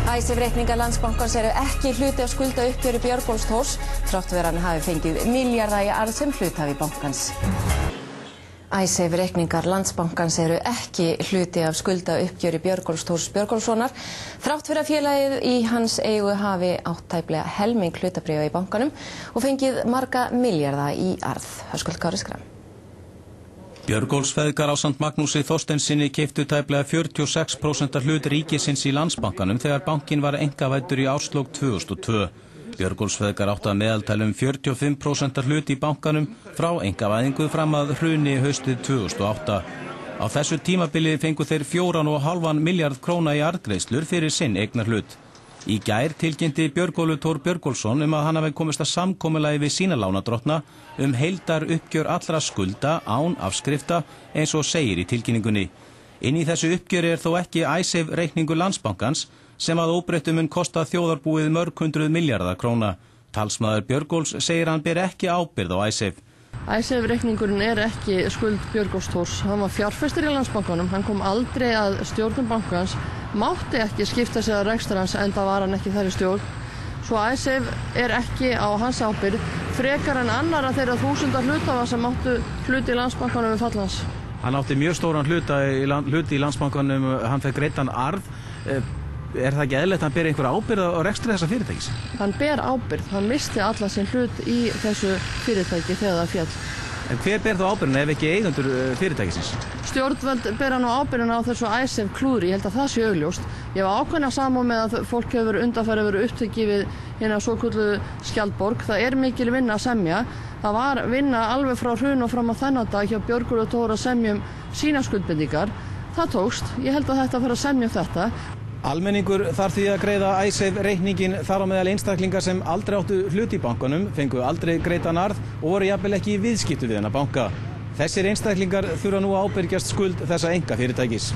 Icesave-reikningar Landsbankans eru ekki hluti af skuldauppgjöri Björgólfs Thors, þrátt fyrir að hann hafi fengið milljarða í arð sem hluthafi bankans. Icesave-reikningar Landsbankans eru ekki hluti af skuldauppgjöri Björgólfs Thors Björgólfssonar, þrátt fyrir að félagið í hans eigu hafi átt tæplega helming hlutabréfa í bankanum og fengið marga milljarða í arð. Höskuldur Kári Schram. Björgólfsfeðgar ásamt Magnúsi Þorsteinssyni keyptu tæplega 46% hlut ríkisins í Landsbankanum þegar bankinn var einkavæddur í árslok 2002. Björgólfsfeðgar áttu að meðaltali 45% hlut í bankanum frá einkavæðingu fram að hruni haustið 2008. Á þessu tímabili fengu þeir 4,5 milljarð króna í arðgreiðslur fyrir sinn eignarhlut. Í gær tilkynnti Björgólfur Thor Björgólfsson að hann hafi komist að samkomulagi við sína lánadrottna heildar uppgjör allra skulda án afskrifta eins og segir í tilkynningunni. Inn í þessu uppgjöri þó ekki Icesave-reikningur Landsbankans sem að óbreyttu mun kosta þjóðarbúið mörg hundruð milljarða króna. Talsmaður Björgólfs segir hann ber ekki ábyrgð á Icesave. Icesave-reikningurinn ekki skuld Björgólfs Thors. Hann var fjárfestir í Landsbankanum, hann kom aldrei að stjórnum bankans, mátti ekki skipta sig að rekstur hans enda var hann ekki þar í stjórn. Svo Icesave ekki á hans ábyrgð, frekar en annara þeirra þúsunda hluthafa sem áttu hluti í Landsbankanum við fall hans. Hann átti mjög stóran hluti í Landsbankanum, hann fekk greiddan arð. Er það ekki eðlilegt að hann ber einhverja ábyrgð á rekstri þessa fyrirtækis? Hann ber ábyrgð, hann misti alla sinn hlut í þessu fyrirtæki þegar það féll. En hver ber þá ábyrgðina ef ekki eigendur fyrirtækisins? Stjórnvöld bera nú ábyrgðina á þessu Icesave klúðri, ég held að það sé augljóst. Ég var ákveðna samúð með að fólk hefur undanfarið verið upptekið við hérna svokölluðu Skjaldborg. Það er mikil vinna að semja. Það var vinna alveg frá hrun og fram á þennan dag hjá Björgólfi Thor að semja sína skuldbindingar. Það tókst, ég held að þetta fara að semja þetta. Almenningur þarf því að greiða Icesave-reikningin þar á meðal einstaklingar sem aldrei áttu hlut í bankanum, fengu aldrei greiddan arð og voru jafnvel ekki í viðskiptum við þennan banka. Þessir einstaklingar þurfa nú að ábyrgjast skuld þessa einkafyrirtækis.